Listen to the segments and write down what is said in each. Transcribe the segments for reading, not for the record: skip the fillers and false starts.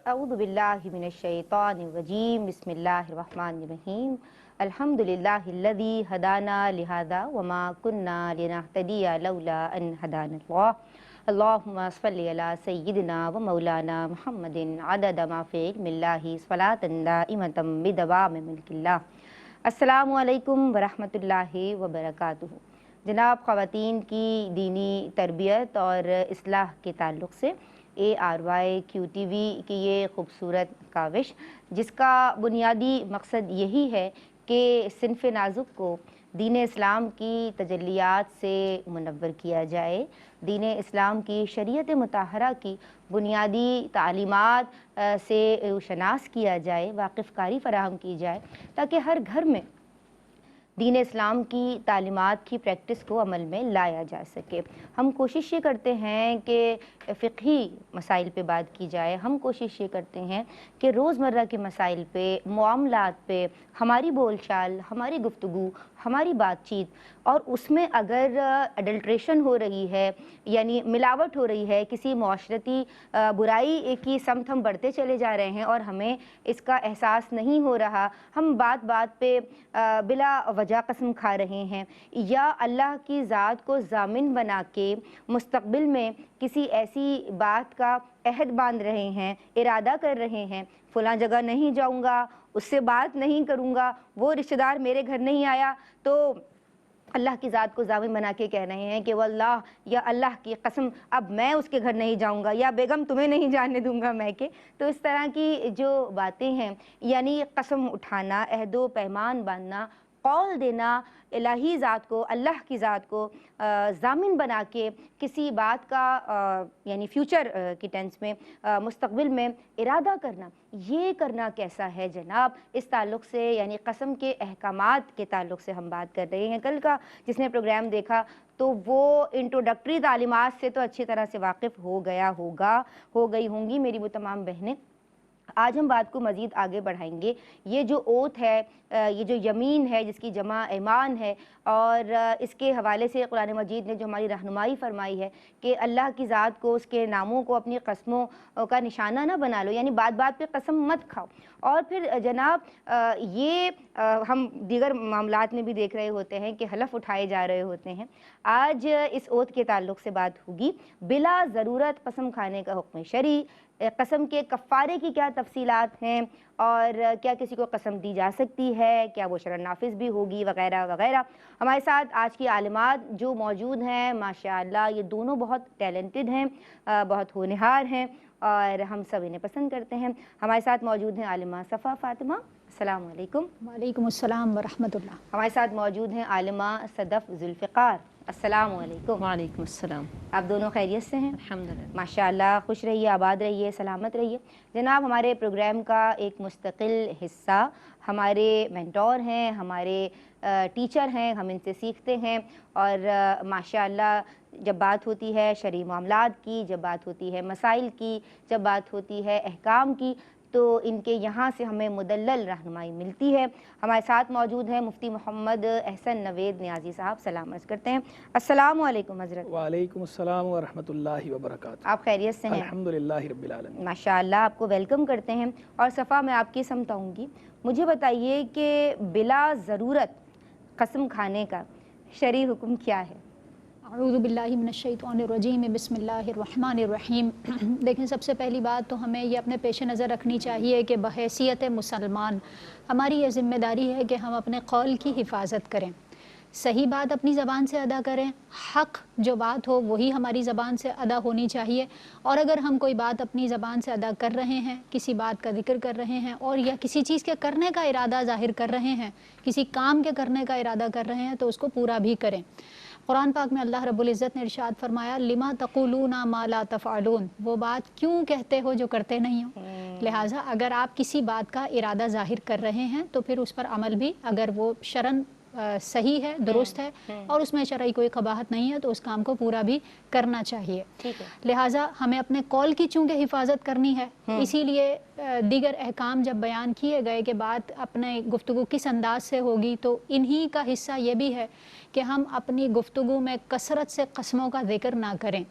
अऊज़ु बिल्लाहि मिनश्शैतानिर्रजीम बिस्मिल्लाहिर्रहमानिर्रहीम अल्हम्दुलिल्लाहिल्लज़ी हदाना लिहाज़ा वमा कुन्ना लिनहतदिया लौला अन हदानल्लाह अल्लाहुम्मा सल्लि अला सय्यिदिना व मौलाना मुहम्मदिन अदद मा फ़ी इल्मिल्लाहि स्वलातन दाइमतम बिदवामि मुल्किल्लाह। अस्सलामु अलैकुम व रहमतुल्लाहि व बरकातुहू। जनाब, ख़वातीन की दीनी तरबियत और इस्लाह के ताल्लुक़ से ARYQTV की ये ख़ूबसूरत काविश, जिसका बुनियादी मकसद यही है कि सिन्फ़ नाज़ुक को दीन इस्लाम की तजल्लियात से मुनव्वर किया जाए, दीन इस्लाम की शरीयत मुताहरा की बुनियादी तालीमात से शनास किया जाए, वाक़िफ़कारी फ़राहम की जाए, ताकि हर घर में दीन इस्लाम की तालीमात की प्रैक्टिस को अमल में लाया जा सके। हम कोशिश ये करते हैं कि फ़िक़ही मसाइल पे बात की जाए, हम कोशिश ये करते हैं कि रोज़मर्रा के मसाइल पे, मामलात पे हमारी बोलचाल, हमारी गुफ्तगू, हमारी बातचीत, और उसमें अगर अडल्ट्रेशन हो रही है यानी मिलावट हो रही है, किसी माशरती बुराई की समत हम बढ़ते चले जा रहे हैं और हमें इसका एहसास नहीं हो रहा, हम बात बात पे बिला वजह कसम खा रहे हैं, या अल्लाह की ज़ात को ज़ामिन बना के मुस्तक़बिल में किसी ऐसी बात का अहद बांध रहे हैं, इरादा कर रहे हैं, फ़लाँ जगह नहीं जाऊँगा, उससे बात नहीं करूँगा, वो रिश्तेदार मेरे घर नहीं आया, तो अल्लाह की ज़ात को ज़ामिन बना के कह रहे हैं कि वल्लाह, या अल्लाह की कसम, अब मैं उसके घर नहीं जाऊँगा, या बेगम तुम्हें नहीं जाने दूँगा मैं के। तो इस तरह की जो बातें हैं, यानी कसम उठाना, अहदो पैमान बांधना, कौल देना, इलाही ज़ात को, अल्लाह की ज़ात को ज़ामिन बना के किसी बात का यानी फ्यूचर की टेंस में, मुस्तक़बिल में इरादा करना, ये करना कैसा है जनाब? इस ताल्लुक़ से यानी कसम के अहकामात के ताल्लुक़ से हम बात कर रहे हैं। कल का जिसने प्रोग्राम देखा तो वो इंट्रोडक्टरी तालीमात से तो अच्छी तरह से वाकिफ़ हो गया होगा, हो गई होंगी मेरी वो तमाम बहनें। आज हम बात को मज़ीद आगे बढ़ाएंगे। ये जो ओथ है, ये जो यमीन है जिसकी जमा ईमान है, और इसके हवाले से कुरान मजीद ने जो हमारी रहनुमाई फरमाई है कि अल्लाह की ज़ात को, उसके नामों को अपनी कसमों का निशाना ना बना लो, यानी बात बात पे कसम मत खाओ। और फिर जनाब ये हम दीगर मामलात में भी देख रहे होते हैं कि हलफ उठाए जा रहे होते हैं। आज इस ओथ के ताल्लुक़ से बात होगी। बिला ज़रूरत कसम खाने का हुक्म शरई, कसम के कफ़ारे की क्या तफ़सीलात हैं, और क्या किसी को कसम दी जा सकती है, क्या वो शरअन नाफिज़ भी होगी, वग़ैरह वग़ैरह। हमारे साथ आज की आलिमात जो मौजूद हैं, माशाअल्लाह, ये दोनों बहुत टैलेंटेड हैं, बहुत होनहार हैं, और हम सब इन्हें पसंद करते हैं। हमारे साथ मौजूद हैं आलिमा सफ़ा फ़ातिमा, अस्सलामु अलैकुम। वालेकुम अस्सलाम व रहमतुल्लाह। हमारे साथ मौजूद हैं आलिमा सदफ़ ज़ुल्फ़िकार, अस्सलामु अलैकुम। वालेकुम अस्सलाम। आप दोनों खैरियत से हैं? अल्हम्दुलिल्लाह। माशाअल्लाह, खुश रहिए, आबाद रहिए, सलामत रहिए। जनाब, हमारे प्रोग्राम का एक मुस्तकिल हिस्सा हमारे मेंटोर हैं, हमारे टीचर हैं, हम इनसे सीखते हैं, और माशाअल्लाह जब बात होती है शरई मामलात की, जब बात होती है मसाइल की, जब बात होती है अहकाम की, तो इनके यहाँ से हमें मुदल्लल रहनुमाई मिलती है। हमारे साथ मौजूद हैं मुफ्ती मोहम्मद अहसन नवेद नियाज़ी साहब, सलाम अर्ज़ करते हैं। अस्सलामु अलैकुम हज़रत। वालेकुम अस्सलाम व रहमतुल्लाहि व बरकातुहू। आप खैरियत से हैं? अल्हम्दुलिल्लाहि रब्बिल आलमीन। माशाअल्लाह, आपको वेलकम करते हैं। और सफ़ा, मैं आपकी समझाऊँगी, मुझे बताइए कि बिला ज़रूरत कसम खाने का शरई हुक्म क्या है? अऊज़ु बिल्लाहि मिनश्शैतानिर्रजीम बिस्मिल्लाहिर्रहमानिर्रहीम। देखें, सबसे पहली बात तो हमें ये अपने पेश नज़र रखनी चाहिए कि बहैसियत मुसलमान हमारी ये ज़िम्मेदारी है कि हम अपने कौल की हिफाजत करें, सही बात अपनी ज़बान से अदा करें, हक़ जो बात हो वही हमारी ज़बान से अदा होनी चाहिए। और अगर हम कोई बात अपनी ज़बान से अदा कर रहे हैं, किसी बात का ज़िक्र कर रहे हैं, और या किसी चीज़ के करने का इरादा ज़ाहिर कर रहे हैं, किसी काम के करने का इरादा कर रहे हैं, तो उसको पूरा भी करें। कुरान पाक में अल्लाह रब्बुल इज़्ज़त ने इरशाद फरमाया, लिमा तक़ूलूना मा ला तफ़अलून, वो बात क्यों कहते हो जो करते नहीं हो। लिहाजा अगर आप किसी बात का इरादा ज़ाहिर कर रहे हैं तो फिर उस पर अमल भी, अगर वो शरन सही है, दुरुस्त है, और उसमें शरई कोई कबाहत नहीं है, तो उस काम को पूरा भी करना चाहिए। ठीक है। लिहाजा हमें अपने कौल की चूँकि हिफाजत करनी है, इसीलिए दीगर अहकाम जब बयान किए गए कि बात अपने गुफ्तगू किस अंदाज से होगी, तो इन्हीं का हिस्सा ये भी है कि हम अपनी गुफ्तगू में कसरत से कस्मों का जिक्र ना करें।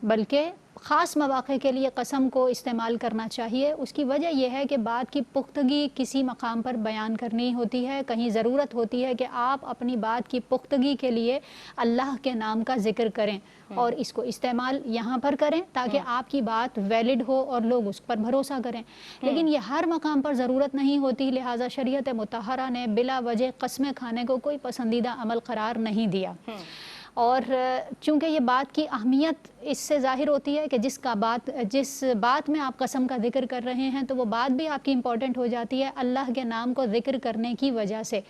بلکہ خاص مواقع کے لیے قسم کو استعمال کرنا چاہیے۔ اس کی وجہ یہ ہے کہ بات کی پختگی کسی مقام پر بیان کرنی ہوتی ہے، کہیں ضرورت ہوتی ہے کہ آپ اپنی بات کی پختگی کے لیے اللہ کے نام کا ذکر کریں اور اس کو استعمال یہاں پر کریں تاکہ آپ کی بات ویلڈ ہو اور لوگ اس پر بھروسہ کریں۔ لیکن یہ ہر مقام پر ضرورت نہیں ہوتی، لہٰذا شریعت مطہرہ نے بلا وجہ قسمیں کھانے کو کوئی پسندیدہ عمل قرار نہیں دیا۔ اور چونکہ یہ بات کی اہمیت اس سے ظاہر ہوتی ہے کہ جس بات میں آپ قسم کا ذکر کر رہے ہیں تو وہ بات بھی آپ کی امپورٹنٹ ہو جاتی ہے اللہ کے نام کو ذکر کرنے کی وجہ سے۔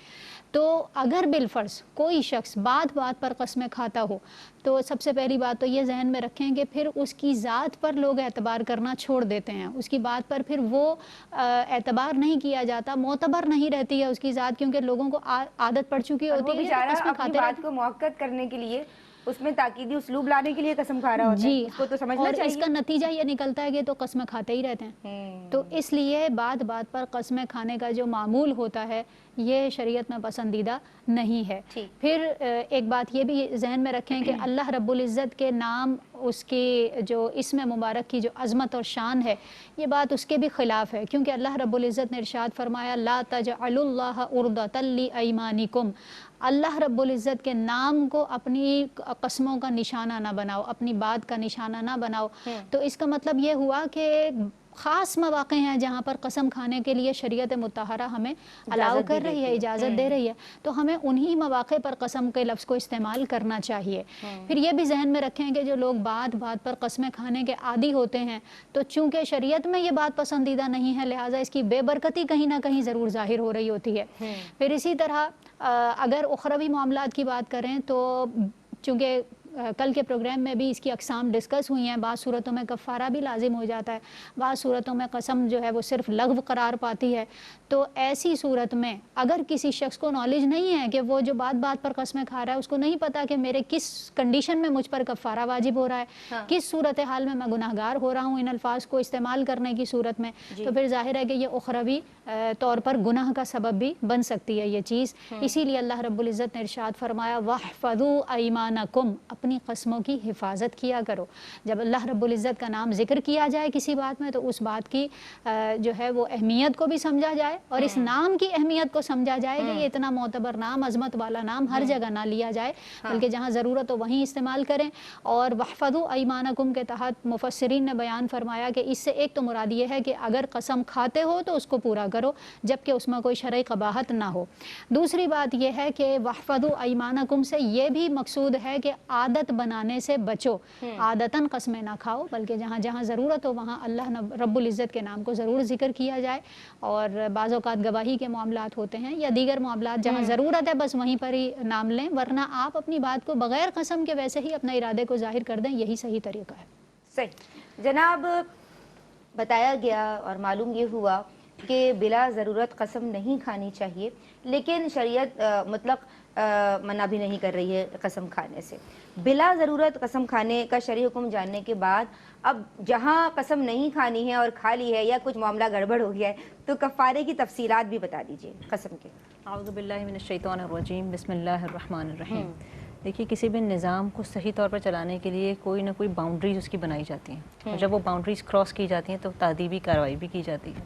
تو اگر بالفرض کوئی شخص بات پر قسمیں کھاتا ہو تو سب سے پہلی بات تو یہ ذہن میں رکھیں کہ پھر اس کی ذات پر لوگ اعتبار کرنا چھوڑ دیتے ہیں، اس کی بات پر پھر وہ اعتبار نہیں کیا جاتا، معتبر نہیں رہتی ہے اس کی ذات، کیونکہ لوگوں کو عادت پڑ چکی ہوتی ہے۔ وہ بیچارہ اپنی بات کو موقت کرنے کے لیے، اس میں تاکیدی اسلوب لانے کے لیے قسم کھا رہا ہوتا ہے، اس کو تو سمجھنا چاہیے۔ اور اس کا نتیجہ یہ نکلتا ہے کہ تو قسمیں کھاتے ہی رہتے ہیں۔ تو اس لیے بات پر قسمیں کھانے کا جو معمول ہوتا ہے یہ شریعت میں پسندیدہ نہیں ہے۔ پھر ایک بات یہ بھی ذہن میں رکھیں کہ اللہ رب العزت کے نام، اس کی جو اسم مبارک کی جو عظمت اور شان ہے، یہ بات اس کے بھی خلاف ہے، کیونکہ اللہ رب العزت نے ارشاد فرمایا لا تجعلوا اللہ عرضۃ لایمانکم، اللہ رب العزت کے نام کو اپنی قسموں کا نشانہ نہ بناؤ، اپنی بات کا نشانہ نہ بناؤ۔ تو اس کا مطلب یہ ہوا کہ خاص مواقع ہیں جہاں پر قسم کھانے کے لیے شریعت مطہرہ ہمیں الاؤ کر رہی ہے، اجازت دے رہی ہے، تو ہمیں انہی مواقع پر قسم کے لفظ کو استعمال کرنا چاہیے۔ پھر یہ بھی ذہن میں رکھیں کہ جو لوگ بات پر قسمیں کھانے کے عادی ہوتے ہیں تو چونکہ شریعت میں یہ بات پسندیدہ نہیں ہے، لہٰذا اس کی بے برکتی کہیں نہ کہیں ضرور ظاہر ہو رہی ہوتی ہے۔ پھر اسی طرح اگر اخروی معاملات کی بات کریں تو چونکہ کل کے پروگرام میں بھی اس کی اقسام ڈسکس ہوئی ہیں، بعض صورتوں میں کفارہ بھی لازم ہو جاتا ہے، بعض صورتوں میں قسم جو ہے وہ صرف لغو قرار پاتی ہے۔ تو ایسی صورت میں اگر کسی شخص کو نالج نہیں ہے کہ وہ جو بات پر قسمیں کھا رہا ہے اس کو نہیں پتا کہ میرے کس کنڈیشن میں مجھ پر کفارہ واجب ہو رہا ہے، کس صورتحال میں گناہگار ہو رہا ہوں ان الفاظ کو استعمال کرنے کی صورت میں، تو پھر ظاہر ہے کہ یہ اخروی طور پر گناہ کا سبب بھی بن سکتی ہے یہ چیز۔ اسی لیے اللہ رب العزت نے ارشاد فرمایا وَاحْفَظُوا أَيْمَانَكُمْ، اپنی قسموں کی حفاظت کیا کرو۔ جب اللہ رب العزت کا نام ذکر کیا جائے کسی بات میں تو اس بات کی جو ہے وہ اہمیت کو بھی سمجھا جائے اور اس نام کی اہمیت کو سمجھا جائے کہ یہ اتنا معتبر نام، عظمت والا نام ہر جگہ نہ لیا جائے، بلکہ جہاں ضرورت ہو وہیں استعمال کریں۔ اور وَاحْفَظُوا أَيْمَانَكُمْ کے تحت مفسرین نے بیان فرمایا کہ اس سے ایک تو مراد یہ ہے کہ اگر قسم کھاتے ہو تو اس کو پورا کرو جبکہ اس میں کوئی شرعی قباحت نہ ہو۔ دوسری بات یہ ہے کہ وَاحْفَظُوا أَيْمَانَكُمْ سے یہ بھی مقصود ہے کہ عادت بنانے سے بچو، عادتاً قسمیں نہ کھاؤ، بلکہ جہاں جہاں ضرورت ہو وہاں اللہ رب العزت کے نام کو ضرور ذکر کیا جائے۔ اور بعض اوقات گواہی کے معاملات ہوتے ہیں یا دیگر معاملات جہاں ضرورت ہے بس وہیں پر ہی نام لیں، ورنہ آپ اپنی بات کو بغیر قسم کے ویسے ہی اپنے ارادے کو ظاہر کر دیں، یہی صحیح طریقہ ہے۔ صحیح جناب، بتایا گیا اور معلوم یہ ہوا کہ بلا ضرورت قسم نہیں کھانی چاہیے، لیکن شریعت مطلق منع بھی نہیں کر رہی ہے قسم کھانے سے۔ بلا ضرورت قسم کھانے کا شرعی حکم جاننے کے بعد اب جہاں قسم نہیں کھانی ہے اور کھا لی ہے یا کچھ معاملہ گڑبڑ ہو گیا ہے تو کفارے کی تفصیلات بھی بتا دیجیے قسم کے۔ اعوذ باللہ من الشیطان الرجیم، بسم اللہ الرحمن الرحیم۔ دیکھیے کسی بھی نظام کو صحیح طور پر چلانے کے لیے کوئی نہ کوئی باؤنڈریز اس کی بنائی جاتی ہیں، اور جب وہ باؤنڈریز کراس کی جاتی ہیں تو تعدیبی کارروائی بھی کی جاتی ہے۔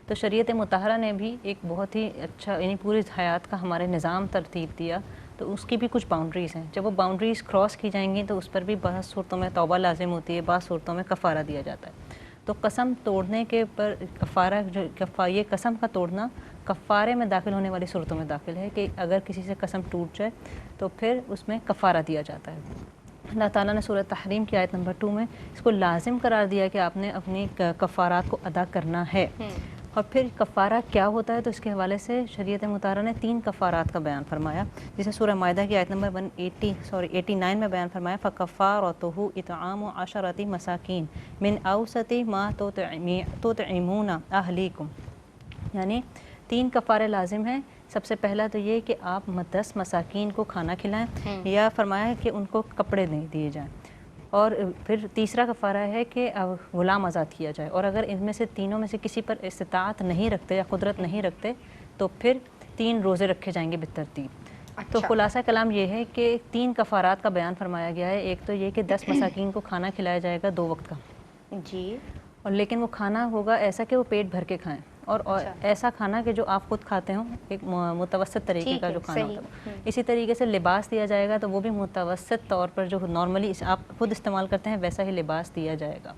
تو شریعت مطہرہ نے بھی ایک بہت ہی اچھا یعنی پوری حیات کا ہمارے نظام ترتیب دیا، تو اس کی بھی کچھ باؤنڈریز ہیں۔ جب وہ باؤنڈریز کراس کی جائیں گی تو اس پر بھی بعض صورتوں میں توبہ لازم ہوتی ہے، بعض صورتوں میں کفارہ دیا جاتا ہے۔ تو قسم توڑنے کے پر کفارہ یہ قسم کا توڑنا کفارے میں داخل ہونے والی صورتوں میں داخل ہے کہ اگر کسی سے قسم ٹوٹ جائے تو پھر اس میں کفارہ دیا جاتا ہے۔ اللہ تعالیٰ نے سورۃ تحریم کی آیت نمبر 2 میں اس کو لازم قرار دیا کہ آپ نے اپنی کفارات کو ادا کرنا ہے۔ اور پھر کفارہ کیا ہوتا ہے تو اس کے حوالے سے شریعت مطہرہ نے 3 کفارات کا بیان فرمایا، جسے سورہ مائدہ کی آیت نمبر 89 میں بیان فرمایا فَكَفَّارَتُهُ إِطْعَامُ عَشَرَةِ مَسَاكِينَ مِنْ أَوْسَطِ مَا تُطْعِمُونَ أَهْلِيكُمْ، یعنی 3 کفارے لازم ہیں۔ سب سے پہلا تو یہ کہ آپ 10 مساکین کو کھانا کھلائیں، یا فرمایا کہ ان کو کپڑے نہیں دیے جائیں، اور پھر تیسرا کفارہ ہے کہ غلام آزاد کیا جائے، اور اگر ان میں سے تینوں میں سے کسی پر استطاعت نہیں رکھتے یا قدرت نہیں رکھتے تو پھر 3 روزے رکھے جائیں گے بالترتیب۔ تو خلاصہ کلام یہ ہے کہ 3 کفارات کا بیان فرمایا گیا ہے. ایک تو یہ کہ 10 مساکین کو کھانا کھلایا جائے گا 2 وقت کا جی. اور لیکن وہ کھانا ہوگا ایسا کہ وہ پیٹ بھر کے کھائیں اور ایسا کھانا کہ جو آپ خود کھاتے ہوں، ایک متوسط طریقے کا جو کھانا ہوتا ہے. اسی طریقے سے لباس دیا جائے گا تو وہ بھی متوسط طور پر جو نارملی آپ خود استعمال کرتے ہیں ویسا ہی لباس دیا جائے گا.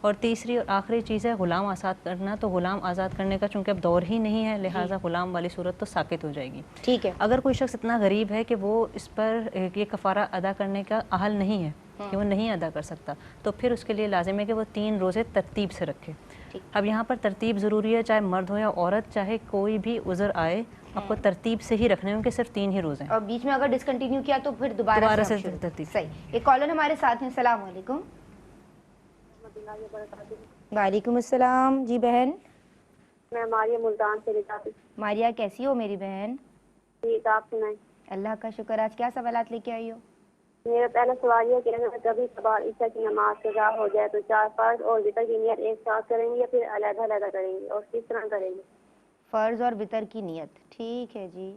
اور تیسری اور آخری چیز ہے غلام آزاد کرنا. تو غلام آزاد کرنے کا چونکہ اب دور ہی نہیں ہے لہٰذا غلام والی صورت تو ساقط ہو جائے گی. ٹھیک ہے. اگر کوئی شخص اتنا غریب ہے کہ وہ اس پر یہ کفارہ ادا کرنے کا اہل نہیں ہے کہ وہ نہیں ادا کر سکتا تو پھر اس کے لیے لازم ہے کہ وہ 3 روزے ترتیب سے رکھے. اب یہاں پر ترتیب ضروری ہے، چاہے مرد ہو یا عورت، چاہے کوئی بھی عذر آئے آپ کو ترتیب سے ہی رکھنے ہیں کہ صرف 3 ہی روزے ہیں. اور بیچ میں اگر ڈسکنٹینیو کیا تو پھر دوبارہ سے ترتیب. صحیح. ایک کالر ہمارے ساتھ ہیں. السلام علیکم. وعلیکم السلام. جی بہن. میں ماریہ ملتان سے رضا. ماریہ کیسی ہو میری بہن؟ ٹھیک. آپ سنائیں. اللہ کا شکر. آج کیا سوالات لے کے آئی ہو؟ میرا پہلا سوال یہ کہ اگر کبھی کبھار عشاء کی نماز قضا ہو جائے تو 4 فرض اور وتر کی نیت ایک ساتھ کریں گے یا پھر علیحدہ علیحدہ کریں گے اور کس طرح کریں گے؟ فرض اور وتر کی نیت. ٹھیک ہے جی.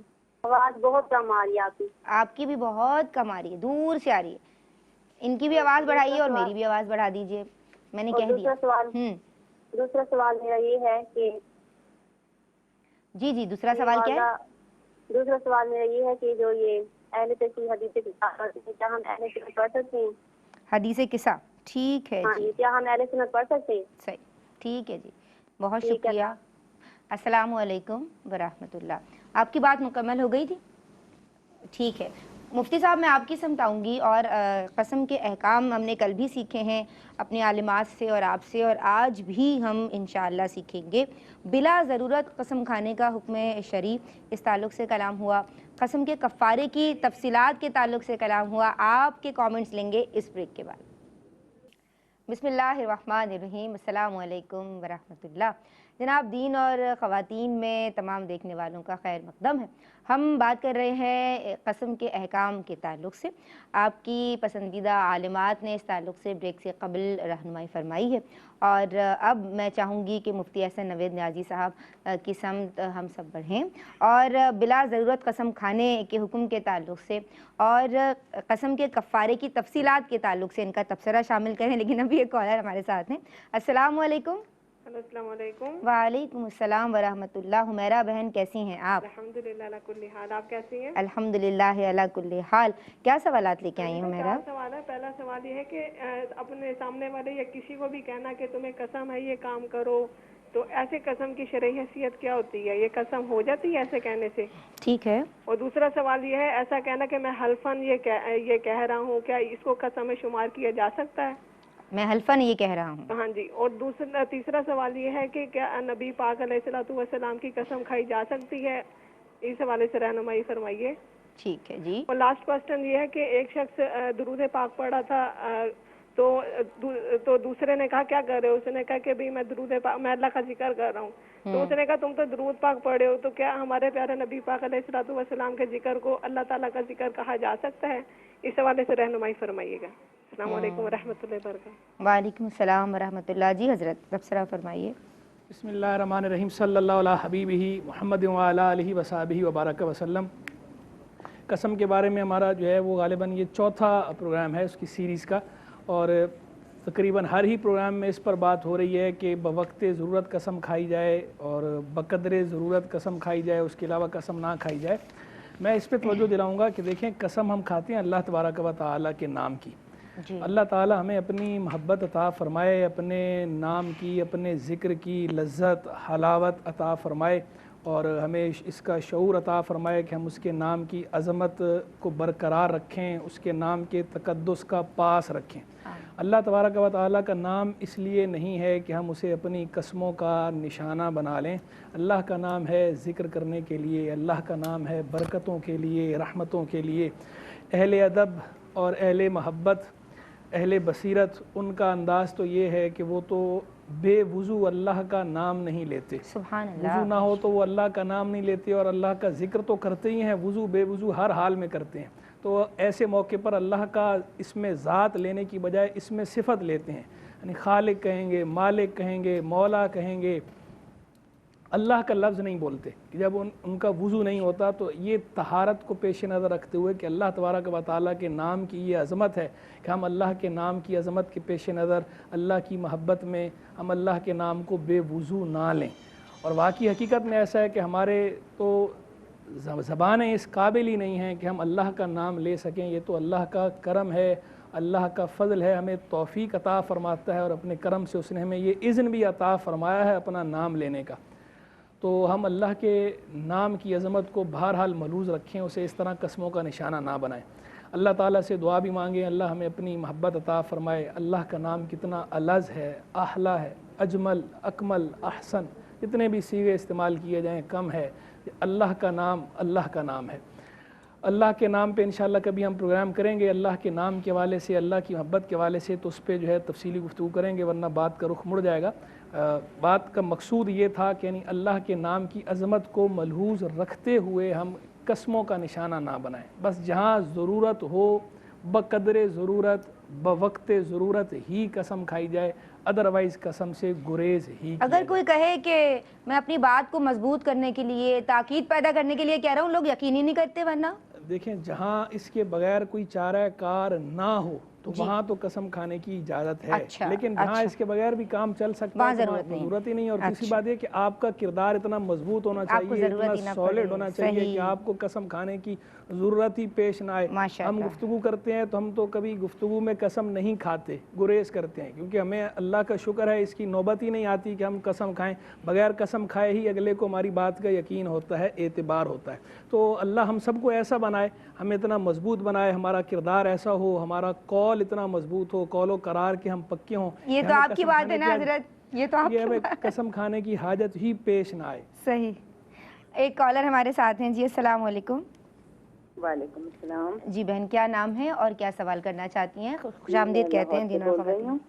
آواز بہت کم آ رہی ہے آپ کی. آپ کی بھی بہت کم آ رہی ہے، دور سے آ رہی ہے. ان کی بھی آواز بڑھائیے اور میری بھی آواز بڑھا دیجیے. میں نے کہہ دیا. دوسرا سوال میرا یہ ہے کہ جی دوسرا سوال کیا ہے؟ دوسرا سوال میرا یہ ہے کہ جو یہ اہل تشریح حدیث کیا ہم اہل سنت پڑھ سکتے ہیں؟ حدیث قصہ. ٹھیک ہے جی. کیا ہم اہل سنت پڑھ سکتے ہیں؟ صحیح. ٹھیک ہے جی. بہت شکریہ. السلام علیکم ورحمۃ اللہ. آپ کی بات مکمل ہو گئی تھی؟ ٹھیک ہے. مفتی صاحب میں آپ کی سمجھاؤں گی. اور قسم کے احکام ہم نے کل بھی سیکھے ہیں اپنی عالمات سے اور آپ سے، اور آج بھی ہم انشاءاللہ سیکھیں گے. بلا ضرورت قسم کھانے کا حکم شرعی، اس تعلق سے کلام ہوا. قسم کے کفارے کی تفصیلات کے تعلق سے کلام ہوا. آپ کے کامنٹس لیں گے اس بریک کے بعد. بسم اللہ الرحمن الرحیم. السلام علیکم ورحمۃ اللہ. جناب دین اور خواتین میں تمام دیکھنے والوں کا خیر مقدم ہے. ہم بات کر رہے ہیں قسم کے احکام کے تعلق سے. آپ کی پسندیدہ عالمات نے اس تعلق سے بریک سے قبل رہنمائی فرمائی ہے، اور اب میں چاہوں گی کہ مفتی احسن نوید نیازی صاحب کی سمت ہم سب بڑھیں اور بلا ضرورت قسم کھانے کے حکم کے تعلق سے اور قسم کے کفارے کی تفصیلات کے تعلق سے ان کا تبصرہ شامل کریں. لیکن ابھی ایک کالر ہمارے ساتھ ہیں. السلام علیکم. السلام علیکم. وعلیکم السلام ورحمۃ اللہ. حمیرہ بہن کیسی ہیں آپ؟ الحمدللہ علی کل حال. آپ کیسی ہیں؟ الحمدللہ علی کل حال. کیا سوالات لے کے آئی ہیں حمیرہ؟ سوال ہے. پہلا سوال یہ ہے کہ اپنے سامنے والے یا کسی کو بھی کہنا کہ تمہیں قسم ہے یہ کام کرو، تو ایسے قسم کی شرعی حیثیت کیا ہوتی ہے؟ یہ قسم ہو جاتی ہے ایسے کہنے سے؟ ٹھیک ہے. اور دوسرا سوال یہ ہے ایسا کہنا کہ میں حلفاً یہ کہہ رہا ہوں، کیا اس کو قسم میں شمار کیا جا سکتا ہے؟ میں حلفاً یہ کہہ رہا ہوں. ہاں جی. اور تیسرا سوال یہ ہے کہ کیا نبی پاک علیہ الصلوۃ والسلام کی قسم کھائی جا سکتی ہے؟ اس حوالے سے رہنمائی فرمائیے. ٹھیک ہے جی. اور لاسٹ کوسچن یہ ہے کہ ایک شخص درود پاک پڑھا تھا تو دوسرے نے کہا کیا کر رہے ہو؟ اس نے کہا کہ بھی میں درود پاک، میں اللہ کا ذکر کر رہا ہوں. تو اس نے کہا تم تو درود پاک پڑھے ہو، تو کیا ہمارے پیارے نبی پاک علیہ الصلوۃ والسلام کے ذکر کو اللہ تعالیٰ کا ذکر کہا جا سکتا ہے؟ اس حوالے سے رہنمائی فرمائیے گا. السلام علیکم ورحمۃ اللہ وبرکاتہ. وعلیکم السلام ورحمۃ اللہ. جی حضرت تبصرہ فرمائیے. بسم اللہ الرحمن الرحیم. صلی اللہ علیہ حبیبہ محمد وعلی آلہ وصحبہ وبارک وسلم. قسم کے بارے میں ہمارا جو ہے وہ غالباً یہ چوتھا پروگرام ہے اس کی سیریز کا، اور تقریباً ہر ہی پروگرام میں اس پر بات ہو رہی ہے کہ بوقت ضرورت قسم کھائی جائے اور بقدر ضرورت قسم کھائی جائے، اس کے علاوہ قسم نہ کھائی جائے. میں اس پہ توجہ دلاؤں گا کہ دیکھیں قسم ہم کھاتے ہیں اللہ تبارک و تعالیٰ کے نام کی. اللہ تعالیٰ ہمیں اپنی محبت عطا فرمائے، اپنے نام کی، اپنے ذکر کی لذت حلاوت عطا فرمائے، اور ہمیں اس کا شعور عطا فرمائے کہ ہم اس کے نام کی عظمت کو برقرار رکھیں، اس کے نام کے تقدس کا پاس رکھیں. اللہ تبارک و تعالیٰ کا نام اس لیے نہیں ہے کہ ہم اسے اپنی قسموں کا نشانہ بنا لیں. اللہ کا نام ہے ذکر کرنے کے لیے، اللہ کا نام ہے برکتوں کے لیے، رحمتوں کے لیے. اہل ادب اور اہل محبت، اہل بصیرت، ان کا انداز تو یہ ہے کہ وہ تو بے وضو اللہ کا نام نہیں لیتے. سبحان اللہ. وضو نہ ہو تو وہ اللہ کا نام نہیں لیتے، اور اللہ کا ذکر تو کرتے ہی ہیں، وضو بے وضو ہر حال میں کرتے ہیں. تو ایسے موقع پر اللہ کا اس میں ذات لینے کی بجائے اس میں صفت لیتے ہیں، یعنی خالق کہیں گے، مالک کہیں گے، مولا کہیں گے، अल्लाह का लफ्ज़ नहीं बोलते कि जब उनका वज़ू नहीं होता, तो ये तहारत को पेश नज़र रखते हुए कि अल्लाह तबारक व तआला के नाम की ये अज़मत है कि हम अल्लाह के नाम की अज़मत के पेश नज़र अल्लाह की महब्बत में हम अल्लाह के नाम को बेवज़ू ना लें। और वाकई हकीकत में ऐसा है कि हमारे तो ज़बानें इस काबिल ही नहीं हैं कि हम अल्लाह का नाम ले सकें। ये तो अल्लाह का करम है, अल्लाह का फ़ज़ल है, हमें तौफ़ीक अता फ़रमाता है और अपने करम से उसने हमें ये इज़्न भी अता फ़रमाया है अपना नाम लेने का। तो हम अल्लाह के नाम की अज़मत को बहरहाल मलूज़ रखें, उसे इस तरह कस्मों का निशाना ना बनाएं। अल्लाह ताला से दुआ भी मांगें, अल्लाह हमें अपनी मोहब्बत अता फ़रमाए। अल्लाह का नाम कितना अलज़ है, आहला है, अजमल, अकमल, अहसन, जितने भी सीगे इस्तेमाल किए जाएँ कम है। अल्लाह का नाम है। अल्लाह के नाम पे इंशाअल्लाह कभी हम प्रोग्राम करेंगे अल्लाह के नाम के वाले से, अल्लाह की मोहब्बत के वाले से, तो उस पर जो है तफसीली गुफ्तगू करेंगे, वरना बात का रुख मुड़ जाएगा। बात का मकसूद ये था कि यानी अल्लाह के नाम की अज़मत को मलहूज़ रखते हुए हम कस्मों का निशाना ना बनाएं। बस जहाँ ज़रूरत हो बक़द्रे ज़रूरत बवक्त ज़रूरत ही कसम खाई जाए, अदरवाइज़ कसम से गुरेज़ ही। अगर कोई कहे कि मैं अपनी बात को मजबूत करने के लिए, ताकीद पैदा करने के लिए कह रहा हूँ, लोग यकीन ही नहीं करते। वरना देखें, जहाँ इसके बगैर कोई चारा कार ना हो तो वहाँ तो कसम खाने की इजाज़त है। अच्छा, लेकिन जहाँ इसके बगैर भी काम चल सकता है, ज़रूरत ही नहीं। और दूसरी बात यह कि आपका किरदार इतना मजबूत होना चाहिए, इतना सॉलिड होना चाहिए कि आपको कसम खाने की ज़रूरत ही पेश ना आए। हम गुफ्तगू करते हैं तो हम तो कभी गुफ्तगू में कसम नहीं खाते, गुरेज करते हैं, क्योंकि हमें अल्लाह का शुक्र है इसकी नौबत ही नहीं आती कि हम कसम खाएं। बगैर कसम खाए ही अगले को हमारी बात का यकीन होता है, एतबार होता है। तो अल्लाह हम सबको ऐसा बनाए, हमें इतना मजबूत बनाए, हमारा किरदार ऐसा हो, हमारा कौल इतना मजबूत हो, कौलो करार के हम पक्के हों। ये तो आपकी बात है ना हजरत, ये तो आपकी हमें कसम खाने की हाजत ही पेश ना आए। सही। एक कॉलर हमारे साथ हैं जी, अस्सलाम वालेकुम। वालेकुम अस्सलाम। जी बहन, क्या नाम है और क्या सवाल करना चाहती हैं? खुशामदीद कहते हैं दिनों ख़वातीन।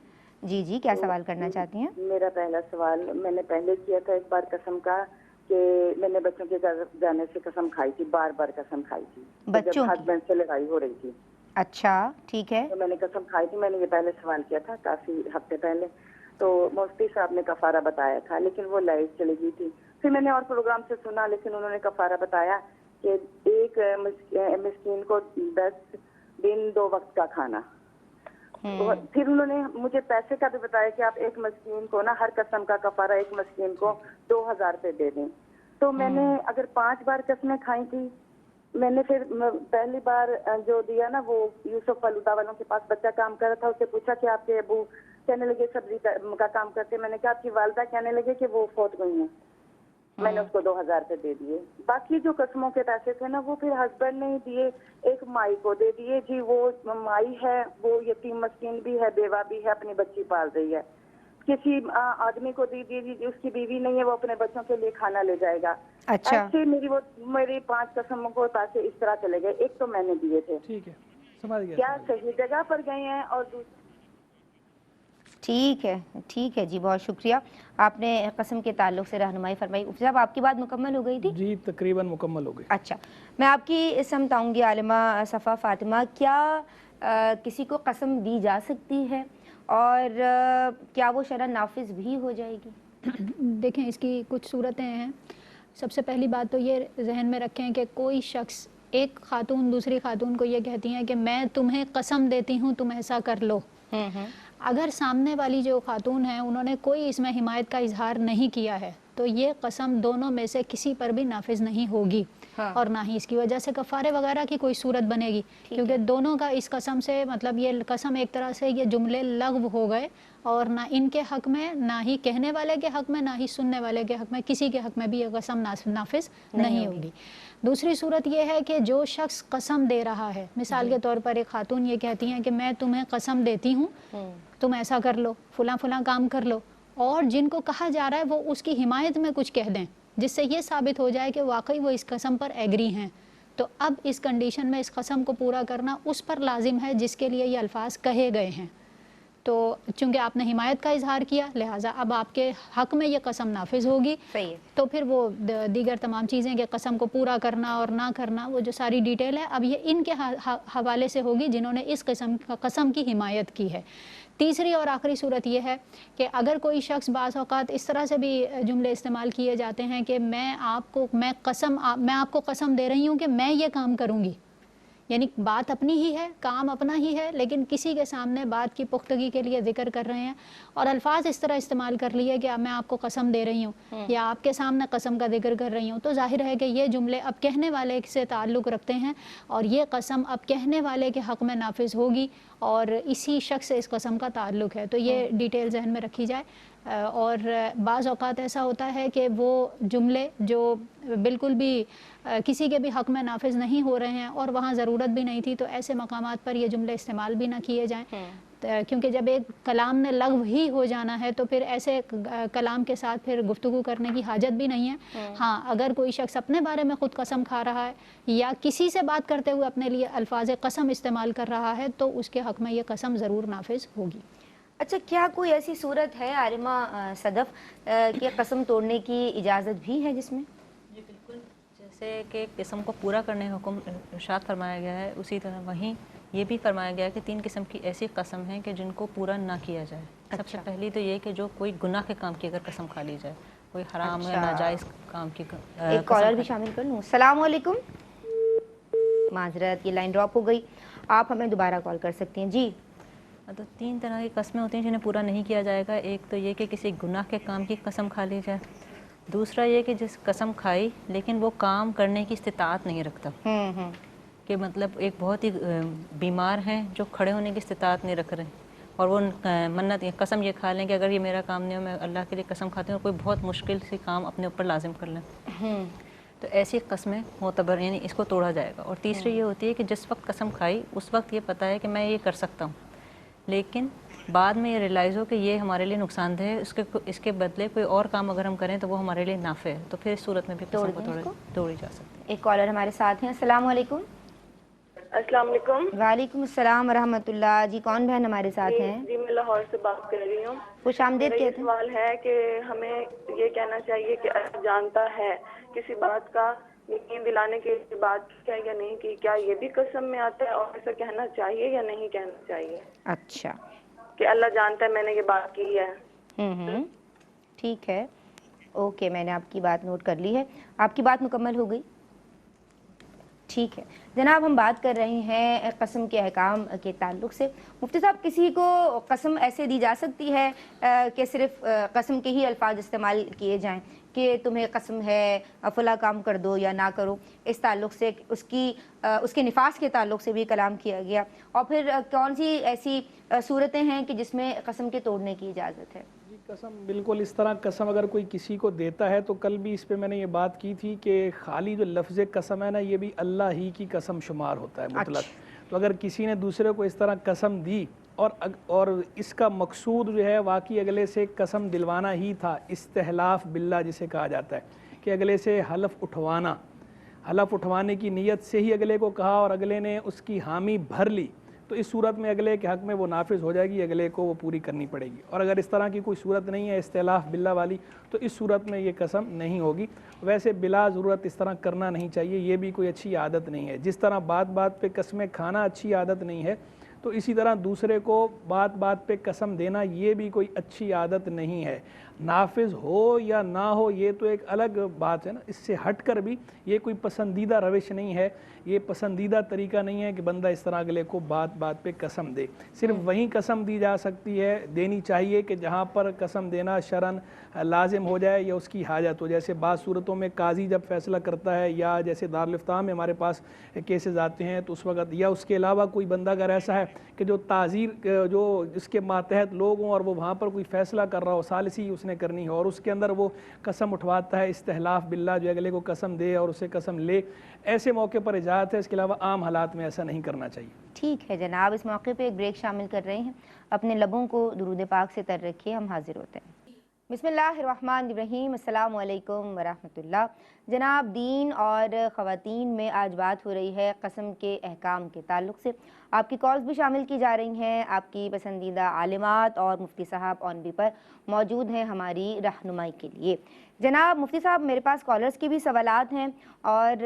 जी जी, क्या सवाल करना चाहती हैं? मेरा पहला सवाल मैंने पहले किया था एक बार कसम का, कि मैंने बच्चों के घर जाने से कसम खाई थी, बार बार कसम खाई थी बच्चों जब हस्बैंड से लड़ाई हो रही थी। अच्छा, ठीक है। तो मैंने कसम खाई थी, मैंने ये पहले सवाल किया था काफी हफ्ते पहले। तो मुफ्ती साहब ने कफारा बताया था, लेकिन वो लाइट चली गई थी। फिर मैंने और प्रोग्राम से सुना, लेकिन उन्होंने कफारा बताया कि एक मिस्कीन को 10 दिन 2 वक्त का खाना। तो फिर उन्होंने मुझे पैसे का भी बताया कि आप एक मिस्कीन को ना, हर कसम का कफारा एक मिस्कीन को 2000 रुपये दे दें। तो मैंने अगर 5 बार कसमें खाई थी, मैंने फिर पहली बार जो दिया ना, वो यूसुफ फलूदा वालों के पास बच्चा काम कर रहा था, उससे पूछा कि आपके अबू, कहने लगे सब्जी का काम करते। मैंने कहा आपकी वालदा, कहने लगे कि वो फौत गई हैं। मैंने उसको 2000 रुपये दे दिए। बाकी जो कसमों के पैसे थे ना, वो फिर हस्बैंड ने दिए, एक माई को दे दिए जी। वो माई है, वो यतीम मस्कीन भी है, बेवा भी है, अपनी बच्ची पाल रही है। किसी आदमी को दे दिए जी, उसकी बीवी नहीं है, वो अपने बच्चों के लिए खाना ले जाएगा। अच्छा। ऐसे मेरी 5 कसमों को पैसे इस तरह चले गए। एक तो मैंने दिए थे। ठीक है, समझ गया। क्या सही जगह पर गए हैं? और ठीक है जी, बहुत शुक्रिया, आपने कसम के ताल्लुक से रहनुमाई फरमाई। साहब, आपकी बात मुकम्मल हो गई थी? जी, तकरीबन मुकम्मल हो गई। अच्छा, मैं आपकी समझाऊंगी आलिमा सफ़ा फ़ातिमा, क्या किसी को कसम दी जा सकती है और क्या वो शरअन नाफिज भी हो जाएगी? देखें, इसकी कुछ सूरतें हैं। सबसे पहली बात तो ये जहन में रखें कि कोई शख्स, एक खातून दूसरी खातून को ये कहती हैं कि मैं तुम्हें कसम देती हूँ, तुम ऐसा कर लो। अगर सामने वाली जो खातून है उन्होंने कोई इसमें हिमायत का इजहार नहीं किया है, तो ये कसम दोनों में से किसी पर भी नाफिज नहीं होगी। हाँ। और ना ही इसकी वजह से कफ़ारे वगैरह की कोई सूरत बनेगी, क्योंकि दोनों का इस कसम से मतलब ये कसम एक तरह से ये जुमले लग़व हो गए, और ना इनके हक़ में, ना ही कहने वाले के हक़ में, ना ही सुनने वाले के हक़ में, किसी के हक़ में भी ये कसम नाफिज नहीं होगी। दूसरी सूरत ये है कि जो शख्स कसम दे रहा है, मिसाल के तौर पर एक खातून ये कहती हैं कि मैं तुम्हें कसम देती हूँ, तुम ऐसा कर लो, फलां काम कर लो, और जिनको कहा जा रहा है वो उसकी हिमायत में कुछ कह दें जिससे ये साबित हो जाए कि वाकई वो इस कसम पर एग्री हैं, तो अब इस कंडीशन में इस कसम को पूरा करना उस पर लाजिम है जिसके लिए ये अल्फाज कहे गए हैं। तो चूंकि आपने हिमायत का इजहार किया, लिहाजा अब आपके हक़ में ये कसम नाफिज होगी। सही है। तो फिर वो दीगर तमाम चीज़ें कि कसम को पूरा करना और ना करना, वो जो सारी डिटेल है अब ये इनके हवाले से होगी जिन्होंने इस कसम की हिमायत की है। تیسری اور آخری صورت یہ ہے کہ اگر کوئی شخص بعض اوقات اس طرح سے بھی جملے استعمال کیے جاتے ہیں کہ میں آپ کو قسم دے رہی ہوں کہ میں یہ کام کروں گی، یعنی بات اپنی ہی ہے، کام اپنا ہی ہے، لیکن کسی کے سامنے بات کی پختگی کے لیے ذکر کر رہے ہیں اور الفاظ اس طرح استعمال کر لیے کہ میں آپ کو قسم دے رہی ہوں یا آپ کے سامنے قسم کا ذکر کر رہی ہوں، تو ظاہر ہے کہ یہ جملے اب کہنے والے سے تعلق رکھتے ہیں اور یہ قسم اب کہنے والے کے حق میں نافذ ہوگی اور اسی شخص سے اس قسم کا تعلق ہے، تو یہ ڈیٹیل ذہن میں رکھی جائے۔ اور بعض اوقات ایسا ہوتا ہے کہ وہ جملے جو بالکل بھی کسی کے بھی حق میں نافذ نہیں ہو رہے ہیں اور وہاں ضرورت بھی نہیں تھی، تو ایسے مقامات پر یہ جملے استعمال بھی نہ کیے جائیں، کیونکہ جب ایک کلام نے لغو ہی ہو جانا ہے تو پھر ایسے کلام کے ساتھ پھر گفتگو کرنے کی حاجت بھی نہیں ہے۔ ہاں، اگر کوئی شخص اپنے بارے میں خود قسم کھا رہا ہے یا کسی سے بات کرتے ہوئے اپنے لیے الفاظ قسم استعمال کر رہا ہے تو اس کے حق میں یہ قسم ضرور نافذ ہوگی۔ اچھا، کیا کوئی ایسی صورت ہے عالمہ صدف کہ قسم توڑنے کی اجازت بھی ہے جس میں؟ جی بالکل، جیسے کہ قسم کو پورا کرنے کا حکم ارشاد فرمایا گیا ہے، اسی طرح وہیں یہ بھی فرمایا گیا ہے کہ 3 قسم کی ایسی قسم ہیں کہ جن کو پورا نہ کیا جائے۔ سب سے پہلی تو یہ کہ جو کوئی گناہ کے کام کی اگر قسم کھا لی جائے، کوئی حرام یا ناجائز کام کی ایک کالر بھی شامل کر لوں۔ السلام علیکم، معذرت یہ لائن ڈراپ ہو گئی، آپ ہمیں دوبارہ کال کر سکتی ہیں۔ جی، تو 3 طرح کی قسمیں ہوتی ہیں جنہیں پورا نہیں کیا جائے گا۔ ایک تو یہ کہ کسی گناہ کے کام کی قسم کھا لی جائے، دوسرا یہ کہ جس قسم کھائی لیکن وہ کام کرنے کی استطاعت نہیں رکھتا، کہ مطلب ایک بہت ہی بیمار ہیں جو کھڑے ہونے کی استطاعت نہیں رکھ رہے اور وہ منت قسم یہ کھا لیں کہ اگر یہ میرا کام نہیں ہو میں اللہ کے لیے قسم کھاتی ہوں اور کوئی بہت مشکل سے کام اپنے اوپر لازم کر لیں، تو ایسی قسمیں معتبر، یعنی اس کو توڑا جائے گا۔ اور تیسری یہ ہوتی ہے کہ جس وقت قسم کھائی اس وقت یہ پتہ ہے کہ میں یہ کر سکتا ہوں، لیکن بعد میں یہ ریلائز ہو کہ یہ ہمارے لیے نقصان دہ ہے، اس کے بدلے کوئی اور کام اگر ہم کریں تو وہ ہمارے لیے نافع ہے، تو پھر اس صورت میں بھی قسم کو توڑی جا سکتی ہے۔ ایک کالر ہمارے ساتھ ہیں۔ السلام علیکم۔ السلام علیکم۔ وعلیکم السلام ورحمۃ اللہ۔ جی، کون بہن ہمارے ساتھ ہیں؟ جی میں لاہور سے بات کر رہی ہوں۔ خوش آمدید میرا یہ کہتے ہیں۔ سوال ہے کہ ہمیں یہ کہنا چاہیے کہ اللہ جانتا ہے کسی بات کا یقین دلانے کے بات کیا یا نہیں کی، کیا یہ بھی قسم میں آتا ہے اور ایسا کہنا چاہیے یا نہیں کہنا چاہیے؟ اچھا، کہ اللہ جانتا ہے میں نے یہ بات کی ہے۔ ٹھیک ہے، اوکے، میں نے آپ کی بات نوٹ کر لی ہے۔ آپ کی بات مکمل ہو گئی؟ ٹھیک ہے جناب، ہم بات کر رہے ہیں قسم کے احکام کے تعلق سے۔ مفتی صاحب، کسی کو قسم ایسے دی جا سکتی ہے کہ صرف قسم کے ہی الفاظ استعمال کیے جائیں کہ تمہیں قسم ہے فلاں کام کر دو یا نہ کرو، اس تعلق سے اس کے نفاذ کے تعلق سے بھی کلام کیا گیا، اور پھر کون سی ایسی صورتیں ہیں کہ جس میں قسم کے توڑنے کی اجازت ہے؟ جی قسم بالکل اس طرح قسم اگر کوئی کسی کو دیتا ہے تو کل بھی اس پہ میں نے یہ بات کی تھی کہ خالی جو لفظ قسم ہے نا، یہ بھی اللہ ہی کی قسم شمار ہوتا ہے مطلق۔ تو اگر کسی نے دوسرے کو اس طرح قسم دی اور اس کا مقصود جو ہے واقعی اگلے سے قسم دلوانا ہی تھا، استحلاف باللہ جسے کہا جاتا ہے، کہ اگلے سے حلف اٹھوانے کی نیت سے ہی اگلے کو کہا اور اگلے نے اس کی حامی بھر لی، تو اس صورت میں اگلے کے حق میں وہ نافذ ہو جائے گی، اگلے کو وہ پوری کرنی پڑے گی۔ اور اگر اس طرح کی کوئی صورت نہیں ہے استحلاف باللہ والی، تو اس صورت میں یہ قسم نہیں ہوگی۔ ویسے بلا ضرورت اس طرح کرنا نہیں چاہیے، یہ بھی کوئی اچھی عادت نہیں ہے۔ جس طرح بات پہ قسمیں کھانا اچھی عادت نہیں ہے، تو اسی طرح دوسرے کو بات پہ قسم دینا یہ بھی کوئی اچھی عادت نہیں ہے۔ نافذ ہو یا نہ ہو یہ تو ایک الگ بات ہے نا، اس سے ہٹ کر بھی یہ کوئی پسندیدہ روش نہیں ہے، یہ پسندیدہ طریقہ نہیں ہے کہ بندہ اس طرح اگلے کو بات پہ قسم دے۔ صرف وہیں قسم دی جا سکتی ہے، دینی چاہیے کہ جہاں پر قسم دینا شرعاً لازم ہو جائے یا اس کی حاجت ہو۔ جیسے بعض صورتوں میں قاضی جب فیصلہ کرتا ہے، یا جیسے دارالفتاح میں ہمارے پاس کیسز آتے ہیں تو اس وقت، یا اس کے علاوہ کوئی بندہ اگر ایسا ہے کہ جو تعزیر جو اس کے ماتحت لوگ ہوں اور وہ وہاں پر کوئی فیصلہ کر رہا ہو، ثالثی اس نے کرنی ہو اور اس کے اندر وہ قسم اٹھواتا ہے، استحلاف باللہ جو اگلے کو قسم دے اور اسے قسم لے، ایسے موقع پر اجازت ہے، اس کے علاوہ عام حالات میں ایسا نہیں کرنا چاہیے۔ ٹھیک ہے جناب، اس موقع پہ ایک بریک شامل کر رہے ہیں، اپنے لبوں کو درود پاک سے تر رکھیے، ہم حاضر ہوتے ہیں۔ بسم اللہ الرحمن الرحیم، السلام علیکم ورحمۃ اللہ۔ جناب، دین اور خواتین میں آج بات ہو رہی ہے قسم کے احکام کے تعلق سے۔ آپ کی کالز بھی شامل کی جا رہی ہیں، آپ کی پسندیدہ عالمات اور مفتی صاحب آن بھی پر موجود ہیں ہماری رہنمائی کے لیے۔ جناب مفتی صاحب، میرے پاس کالرز کے بھی سوالات ہیں اور